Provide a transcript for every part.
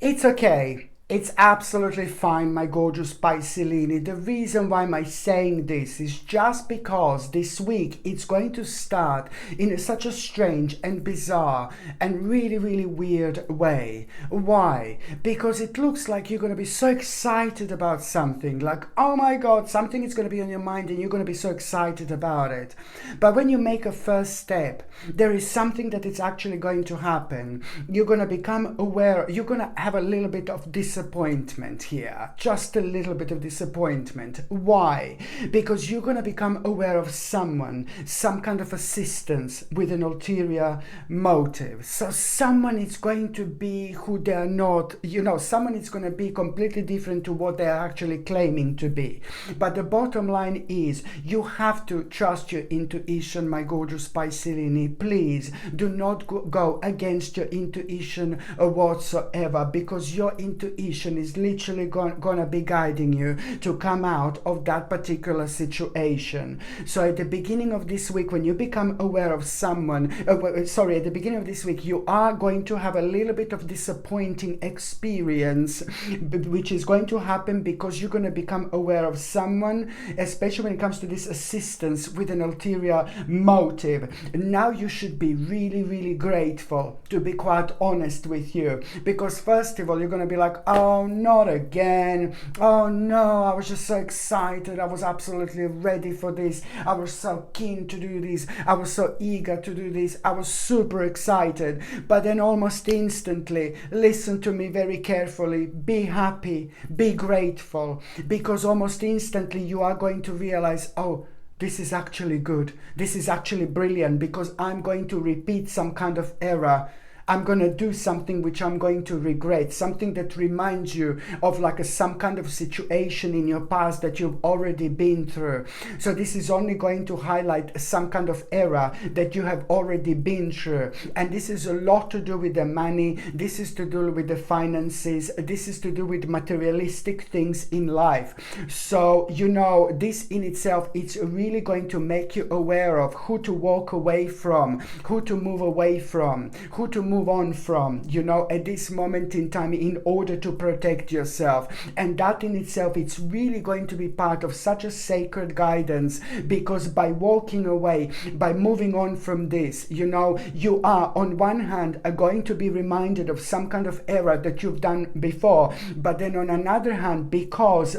It's okay. It's absolutely fine, my gorgeous Piscelini. The reason why I'm saying this is just because this week it's going to start in such a strange and bizarre and really, really weird way. Why? Because it looks like you're going to be so excited about something. Like, oh my God, something is going to be on your mind and you're going to be so excited about it. But when you make a first step, there is something that is actually going to happen. You're going to become aware, you're going to have a little bit of disappointment here, just a little bit of disappointment. Why? Because you're going to become aware of someone, some kind of assistance with an ulterior motive. So someone is going to be who they are not, someone is going to be completely different to what they are actually claiming to be. But the bottom line is you have to trust your intuition, my gorgeous Piscelini. Please do not go against your intuition whatsoever, because your intuition is literally gonna be guiding you to come out of that particular situation. So at the beginning of this week, when you become aware of someone, at the beginning of this week, you are going to have a little bit of disappointing experience, which is going to happen because you're going to become aware of someone, especially when it comes to this assistance with an ulterior motive. Now you should be really, really grateful, to be quite honest with you, because first of all, you're going to be like, oh, not again. Oh no, I was just so excited. I was absolutely ready for this. I was so keen to do this. I was so eager to do this. I was super excited. But then almost instantly, listen to me very carefully, be happy, be grateful, because almost instantly you are going to realize, oh, this is actually good. This is actually brilliant, because I'm going to repeat some kind of error. I'm going to do something which I'm going to regret, something that reminds you of some kind of situation in your past that you've already been through. So this is only going to highlight some kind of error that you have already been through. And this is a lot to do with the money. This is to do with the finances. This is to do with materialistic things in life. So, this in itself, it's really going to make you aware of who to walk away from, who to move away from, who to move on from, at this moment in time, in order to protect yourself. And that in itself, it's really going to be part of such a sacred guidance, because by walking away, by moving on from this, you are on one hand are going to be reminded of some kind of error that you've done before, but then on another hand, because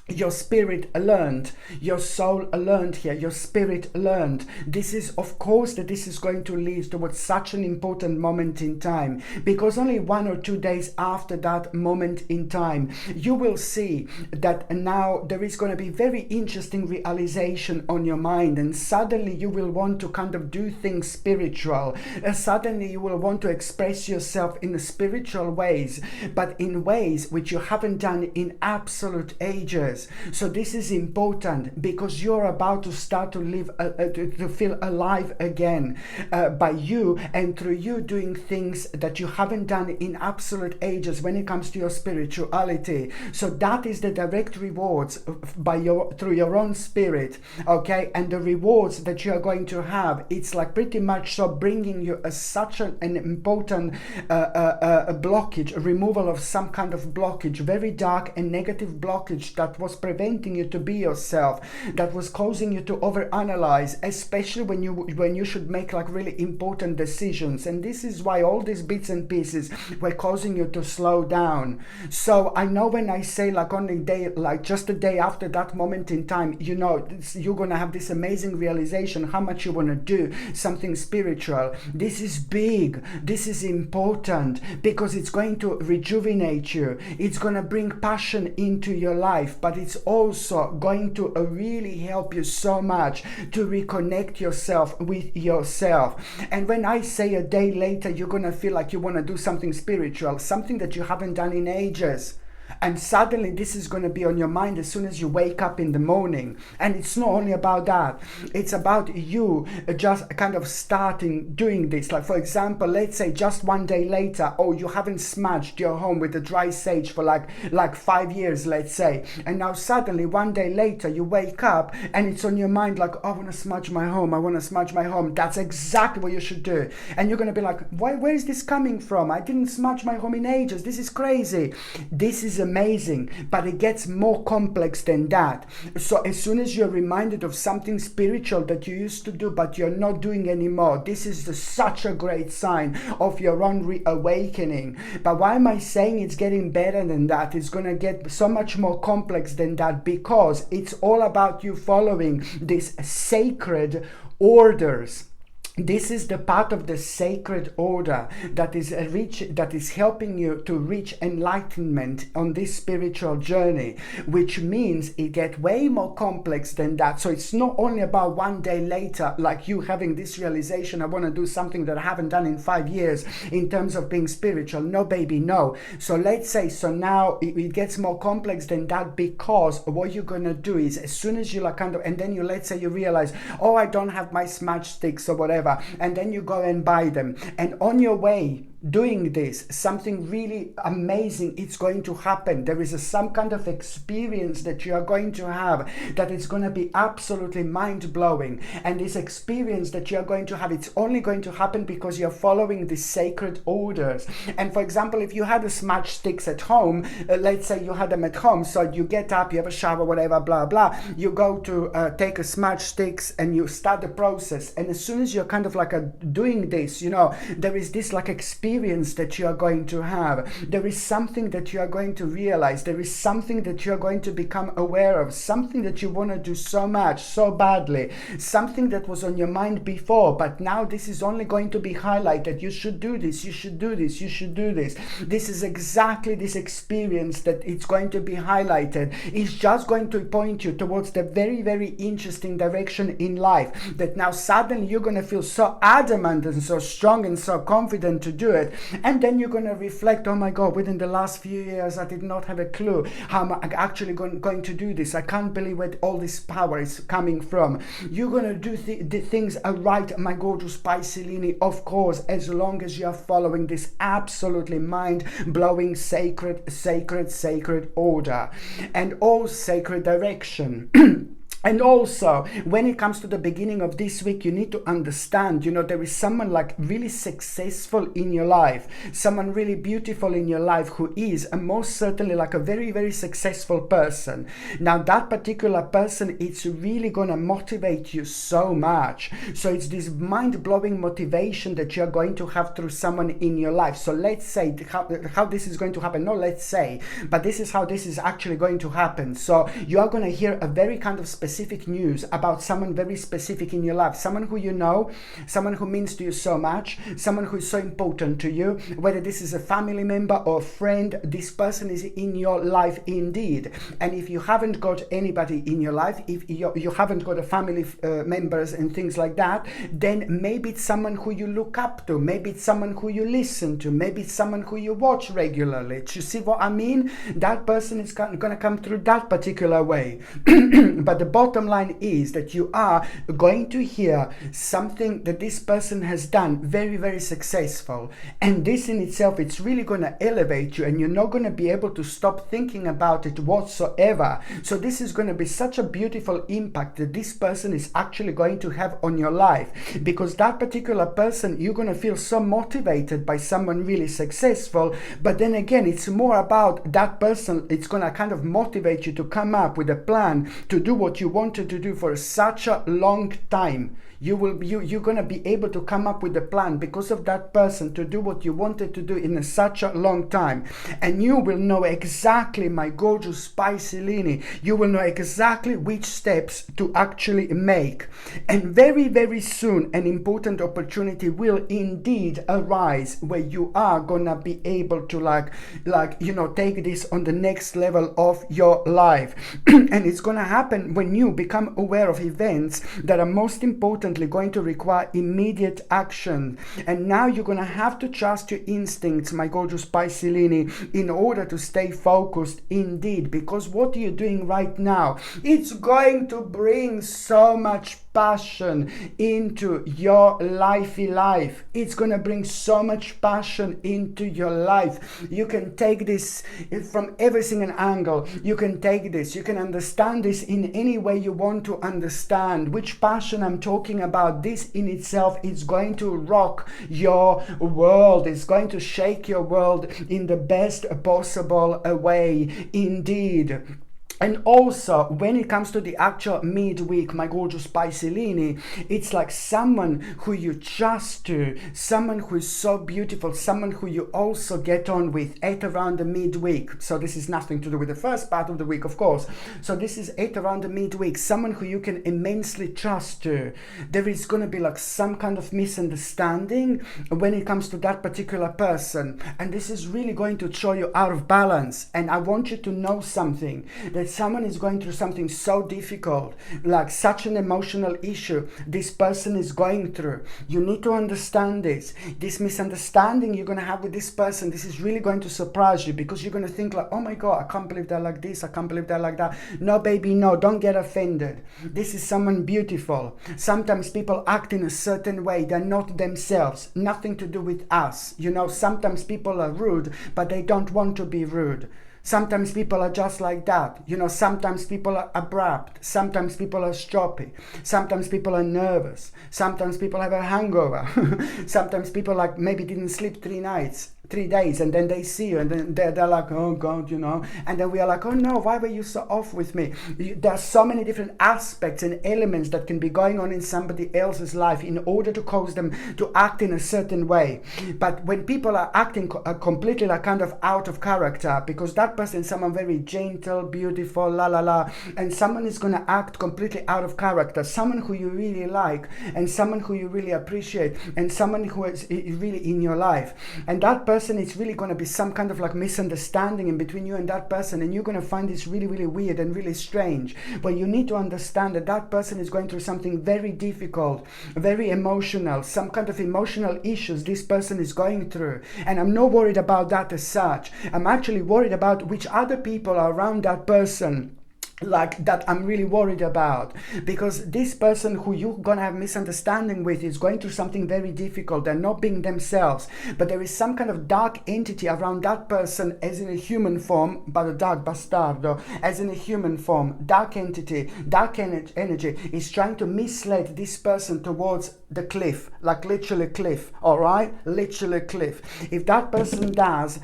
your spirit learned, your soul learned here, your spirit learned. This is, of course, that this is going to lead towards such an important moment in time, because only 1 or 2 days after that moment in time, you will see that now there is going to be very interesting realization on your mind, and suddenly you will want to kind of do things spiritual. Suddenly you will want to express yourself in spiritual ways, but in ways which you haven't done in absolute ages. So this is important, because you're about to start to live, to feel alive again, by you and through you doing things that you haven't done in absolute ages when it comes to your spirituality. So that is the direct rewards through your own spirit, okay? And the rewards that you are going to have, it's like pretty much so bringing you such an important blockage, a removal of some kind of blockage, very dark and negative blockage that was preventing you to be yourself, that was causing you to overanalyze, especially when you should make really important decisions. And this is why all these bits and pieces were causing you to slow down. So I know when I say on the day, just a day after that moment in time, you're gonna have this amazing realization how much you want to do something spiritual. This is big, this is important, because it's going to rejuvenate you, it's going to bring passion into your life, but it's also going to really help you so much to reconnect yourself with yourself. And when I say a day later, you're going to feel like you want to do something spiritual, something that you haven't done in ages. And suddenly this is going to be on your mind as soon as you wake up in the morning. And it's not only about that, it's about you just kind of starting doing this. Like, for example, let's say just one day later, oh, you haven't smudged your home with the dry sage for like 5 years, let's say. And now suddenly one day later you wake up and it's on your mind like, oh, I want to smudge my home. I want to smudge my home. That's exactly what you should do. And you're going to be like, where is this coming from? I didn't smudge my home in ages. This is crazy. This is amazing, but it gets more complex than that. So as soon as you're reminded of something spiritual that you used to do but you're not doing anymore, this is such a great sign of your own reawakening. But why am I saying it's getting better than that? It's going to get so much more complex than that, because it's all about you following these sacred orders. This is the part of the sacred order that is helping you to reach enlightenment on this spiritual journey, which means it gets way more complex than that. So it's not only about one day later, like you having this realization, I want to do something that I haven't done in 5 years in terms of being spiritual. No, baby, no. So let's say, so now it gets more complex than that, because what you're going to do is, as soon as you and then let's say you realize, oh, I don't have my smudge sticks or whatever, and then you go and buy them, and on your way doing this, something really amazing it's going to happen. There is some kind of experience that you are going to have that is going to be absolutely mind-blowing. And this experience that you are going to have, it's only going to happen because you're following the sacred orders. And for example, if you had a smudge sticks at home, let's say you had them at home, so you get up, you have a shower, whatever, blah blah, you go to take a smudge sticks and you start the process. And as soon as you're kind of doing this, there is this experience that you are going to have. There is something that you are going to realize. There is something that you are going to become aware of. Something that you want to do so much, so badly. Something that was on your mind before, but now this is only going to be highlighted. You should do this. You should do this. You should do this. This is exactly this experience that it's going to be highlighted. It's just going to point you towards the very, very interesting direction in life, that now suddenly you're going to feel so adamant and so strong and so confident to do it. And then you're going to reflect, oh my God, within the last few years I did not have a clue how I'm actually going to do this. I can't believe where all this power is coming from. You're going to do the things right, my gorgeous Pisces, of course, as long as you are following this absolutely mind-blowing sacred order and all sacred direction. And also, when it comes to the beginning of this week, you need to understand, there is someone really successful in your life, someone really beautiful in your life who is most certainly a very, very successful person. Now, that particular person, it's really going to motivate you so much. So it's this mind-blowing motivation that you're going to have through someone in your life. So let's say how this is going to happen. No, let's say, but this is how this is actually going to happen. So you are going to hear a very kind of specific news about someone very specific in your life, someone who you know, someone who means to you so much, someone who is so important to you, whether this is a family member or friend. This person is in your life indeed. And if you haven't got anybody in your life, if you haven't got a family members and things like that, then maybe it's someone who you look up to, maybe it's someone who you listen to, maybe it's someone who you watch regularly. Do you see what I mean? That person is going to come through that particular way. But the bottom line is that you are going to hear something that this person has done very, very successful. And this in itself, it's really going to elevate you, and you're not going to be able to stop thinking about it whatsoever. So this is going to be such a beautiful impact that this person is actually going to have on your life, because that particular person, you're going to feel so motivated by someone really successful. But then again, it's more about that person. It's going to kind of motivate you to come up with a plan to do what you wanted to do for such a long time. You're going to be able to come up with a plan because of that person to do what you wanted to do in such a long time. And you will know exactly, my gorgeous Pisces, you will know exactly which steps to actually make. And very, very soon, an important opportunity will indeed arise where you are going to be able to take this on the next level of your life. And it's going to happen when you become aware of events that are most important definitely going to require immediate action. And now you're going to have to trust your instincts, my gorgeous Piscelini, in order to stay focused indeed. Because what you're doing right now, it's going to bring so much passion into your lifey life. It's going to bring so much passion into your life. You can take this from every single angle. You can take this, you can understand this in any way you want to understand. Which passion I'm talking about, this in itself is going to rock your world. It's going to shake your world in the best possible way indeed. And also, when it comes to the actual midweek, my gorgeous Piscelini, it's like someone who you trust to, someone who is so beautiful, someone who you also get on with at around the midweek. So this is nothing to do with the first part of the week, of course. So this is at around the midweek, someone who you can immensely trust to. There is going to be like some kind of misunderstanding when it comes to that particular person. And this is really going to throw you out of balance. And I want you to know something, that someone is going through something so difficult, like such an emotional issue this person is going through. You need to understand this. This misunderstanding you're going to have with this person, this is really going to surprise you, because you're going to think like, oh my God, I can't believe they're like this, I can't believe they're like that. No, baby, no, don't get offended. This is someone beautiful. Sometimes people act in a certain way. They're not themselves. Nothing to do with us. You know, sometimes people are rude, but they don't want to be rude. Sometimes people are just like that. You know, sometimes people are abrupt. Sometimes people are stroppy. Sometimes people are nervous. Sometimes people have a hangover. Sometimes people like maybe didn't sleep 3 days, and then they see you, and then they're like, oh God, you know, and then we are like, oh no, why were you so off with me? There are so many different aspects and elements that can be going on in somebody else's life in order to cause them to act in a certain way. But when people are acting completely like kind of out of character, because that person is someone very gentle, beautiful, la la la, and someone is going to act completely out of character, someone who you really like, and someone who you really appreciate, and someone who is really in your life, and that person, it's really going to be some kind of like misunderstanding in between you and that person, and you're going to find this really, really weird and really strange. But you need to understand that that person is going through something very difficult, very emotional, some kind of emotional issues this person is going through. And I'm not worried about that as such. I'm actually worried about which other people are around that person, like that I'm really worried about, because this person who you're gonna have misunderstanding with is going through something very difficult. They're not being themselves, but there is some kind of dark entity around that person, as in a human form, but a dark bastardo, as in a human form. Dark entity, dark energy is trying to mislead this person towards the cliff, like literally cliff, all right, literally cliff. If that person does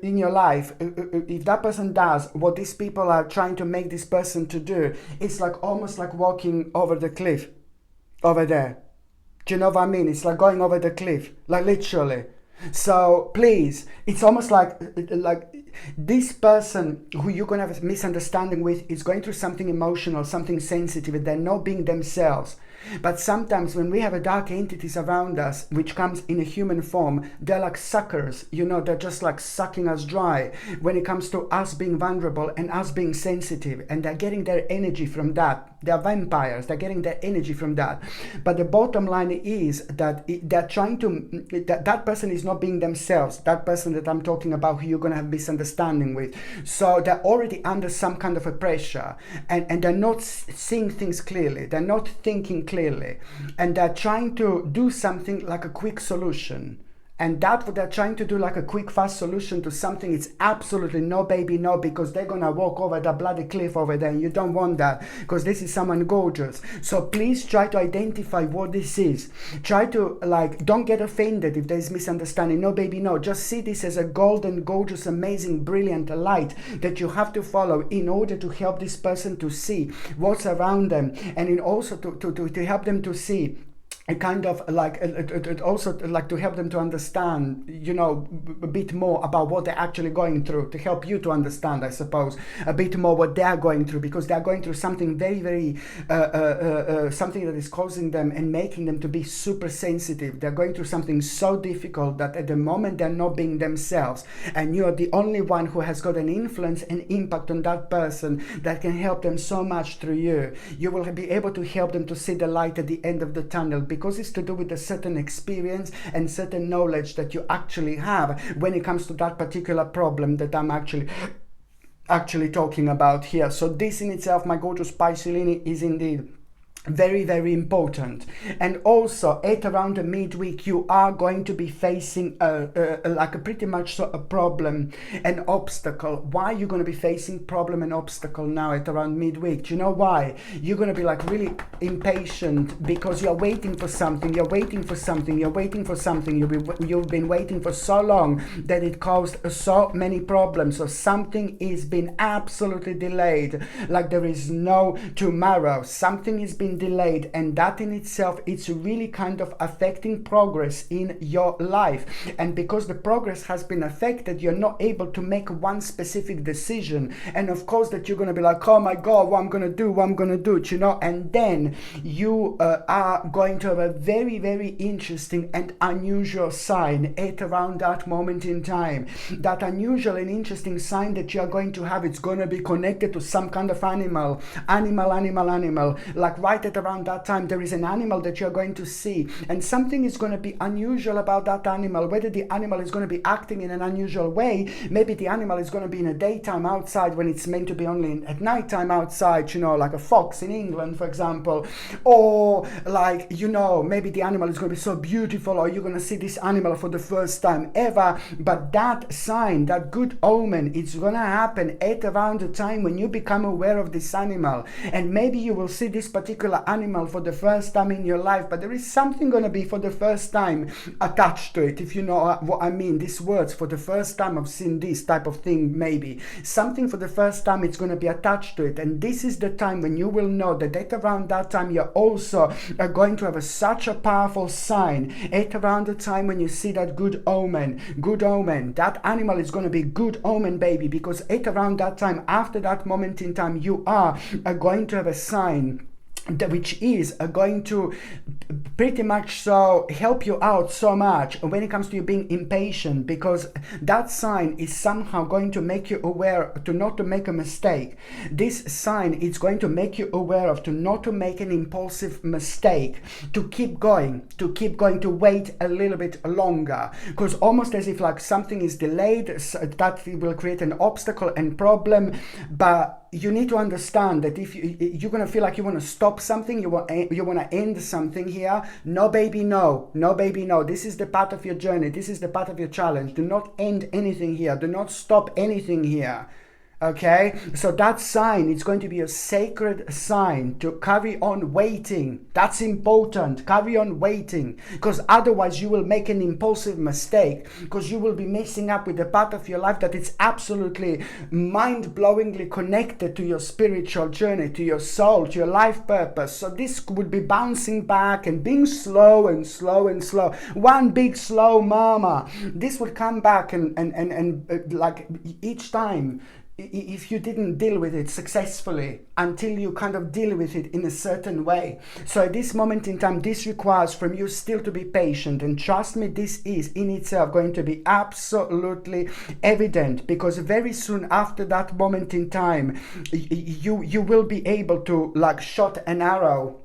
in your life, if that person does what these people are trying to make this person to do, it's like almost like walking over the cliff over there. Do you know what I mean? It's like going over the cliff, like literally. So please, it's almost like this person who you're going to have a misunderstanding with is going through something emotional, something sensitive, and they're not being themselves. But sometimes when we have a dark entities around us, which comes in a human form, they're like suckers, you know, they're just like sucking us dry when it comes to us being vulnerable and us being sensitive, and they're getting their energy from that. They're vampires, they're getting their energy from that. But the bottom line is that they're trying to, that person is not being themselves, that person that I'm talking about who you're going to have misunderstanding with. So they're already under some kind of a pressure, and they're not seeing things clearly, they're not thinking clearly, and they're trying to do something like a quick solution. And that what they're trying to do, like a quick fast solution to something, it's absolutely no, baby, no, because they're gonna walk over that bloody cliff over there, and you don't want that, because this is someone gorgeous. So please try to identify what this is. Try to, like, don't get offended if there's misunderstanding. No, baby, no. Just see this as a golden, gorgeous, amazing, brilliant light that you have to follow in order to help this person to see what's around them, and in also to help them to see a kind of like also like to help them to understand, you know, a bit more about what they're actually going through, to help you to understand, I suppose, a bit more what they're going through, because they're going through something very, very something that is causing them and making them to be super sensitive. They're going through something so difficult that at the moment they're not being themselves, and you're the only one who has got an influence and impact on that person that can help them so much through you. You will be able to help them to see the light at the end of the tunnel, because it's to do with a certain experience and certain knowledge that you actually have when it comes to that particular problem that I'm actually talking about here. So this in itself, my gorgeous Pisces, is indeed very, very important. And also at around the midweek, you are going to be facing like a pretty much a problem, an obstacle. Why are you going to be facing problem and obstacle now at around midweek? Do you know why? You're going to be like really impatient because you're waiting for something, you've been waiting for so long that it caused so many problems. So something is been absolutely delayed, like there is no tomorrow. Something is been delayed, and that in itself, it's really kind of affecting progress in your life. And because the progress has been affected, you're not able to make one specific decision, and of course that you're going to be like, oh my god, what I'm going to do, you know. And then you are going to have a very, very interesting and unusual sign at around that moment in time. That unusual and interesting sign that you're going to have, it's going to be connected to some kind of animal, like right at around that time there is an animal that you're going to see, and something is going to be unusual about that animal. Whether the animal is going to be acting in an unusual way, maybe the animal is going to be in a daytime outside when it's meant to be only at nighttime outside, you know, like a fox in England, for example. Or like, you know, maybe the animal is going to be so beautiful, or you're going to see this animal for the first time ever. But that sign, that good omen, it's going to happen at around the time when you become aware of this animal. And maybe you will see this particular animal for the first time in your life, but there is something going to be for the first time attached to it, if you know what I mean. These words, for the first time I've seen this type of thing, maybe something for the first time, it's going to be attached to it. And this is the time when you will know that at around that time you're also going to have such a powerful sign. At around the time when you see that good omen, that animal is going to be good omen, baby, because at around that time, after that moment in time, you are going to have a sign which is going to pretty much so help you out so much when it comes to you being impatient, because that sign is somehow going to make you aware to not to make a mistake. This sign is going to make you aware of to not to make an impulsive mistake, to keep going, to wait a little bit longer, because almost as if like something is delayed, that will create an obstacle and problem. But you need to understand that if you're going to feel like you want to stop something, you want to end something here. No, baby, no. This is the part of your journey. This is the part of your challenge. Do not end anything here. Do not stop anything here. Okay, so that sign, it's going to be a sacred sign to carry on waiting. That's important. Carry on waiting, because otherwise you will make an impulsive mistake, because you will be messing up with the part of your life that it's absolutely mind-blowingly connected to your spiritual journey, to your soul, to your life purpose. So this would be bouncing back and being slow and slow and slow. One big slow mama. This would come back and like each time, if you didn't deal with it successfully, until you kind of deal with it in a certain way. So at this moment in time, this requires from you still to be patient, and trust me, this is in itself going to be absolutely evident, because very soon after that moment in time, you will be able to like shot an arrow.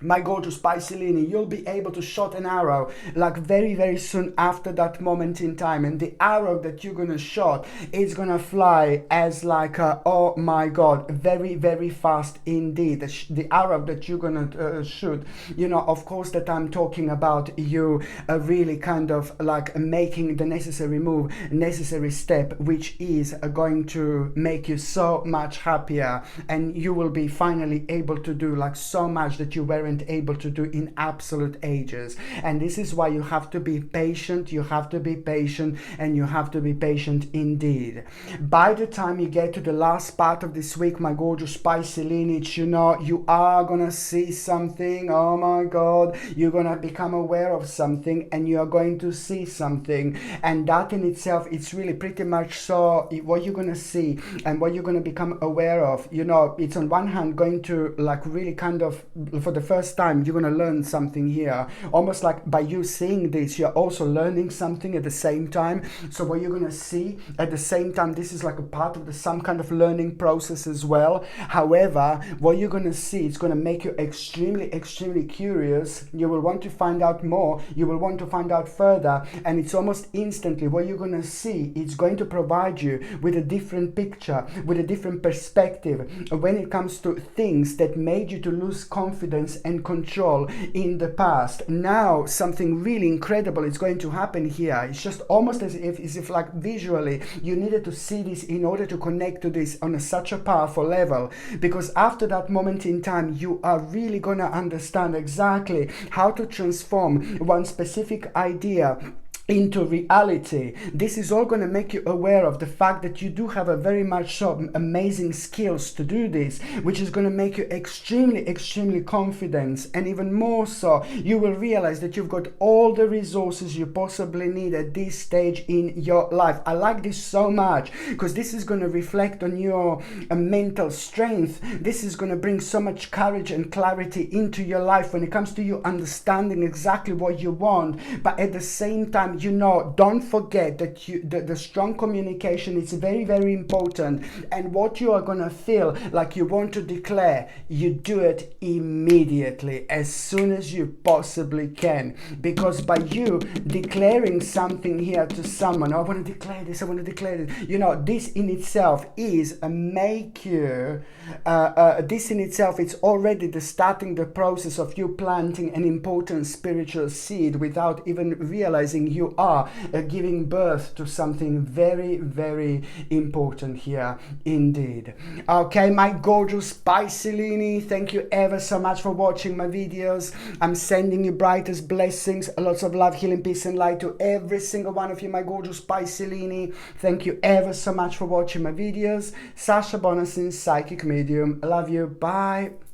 My gorgeous Pisces, you'll be able to shoot an arrow like very, very soon after that moment in time. And the arrow that you're going to shoot is going to fly as like, oh my God, very, very fast indeed. The arrow that you're going to shoot, you know, of course that I'm talking about you really kind of like making the necessary move, necessary step, which is going to make you so much happier. And you will be finally able to do like so much that you weren't weren't able to do in absolute ages. And this is why you have to be patient, you have to be patient, and you have to be patient indeed. By the time you get to the last part of this week, my gorgeous spicy lineage, you know, you are gonna see something. Oh my God, you're gonna become aware of something, and you are going to see something. And that in itself, it's really pretty much so what you're gonna see and what you're gonna become aware of. You know, it's on one hand going to like really kind of, for the first time, you're gonna learn something here. Almost like by you seeing this, you're also learning something at the same time. So what you're gonna see at the same time, this is like a part of some kind of learning process as well. However, what you're gonna see, it's gonna make you extremely curious. You will want to find out more, you will want to find out further, and it's almost instantly what you're gonna see, it's going to provide you with a different picture, with a different perspective when it comes to things that made you to lose confidence and control in the past. Now something really incredible is going to happen here. It's just almost as if like visually you needed to see this in order to connect to this on such a powerful level, because after that moment in time you are really gonna understand exactly how to transform one specific idea into reality. This is all going to make you aware of the fact that you do have a very much so amazing skills to do this, which is going to make you extremely confident. And even more so, you will realize that you've got all the resources you possibly need at this stage in your life. I like this so much because this is going to reflect on your mental strength. This is going to bring so much courage and clarity into your life when it comes to you understanding exactly what you want. But at the same time, you know, don't forget that the strong communication is very important, and what you are gonna feel like you want to declare, you do it immediately as soon as you possibly can, because by you declaring something here to someone, I want to declare this, I want to declare this, you know, this in itself is a make you this in itself, it's already starting the process of you planting an important spiritual seed without even realizing you are giving birth to something very important here indeed. Okay, my gorgeous Piscelini, thank you ever so much for watching my videos. I'm sending you brightest blessings, lots of love, healing, peace and light to every single one of you, my gorgeous Piscelini. Thank you ever so much for watching my videos. Sasha Bonasin, psychic medium. I love you. Bye.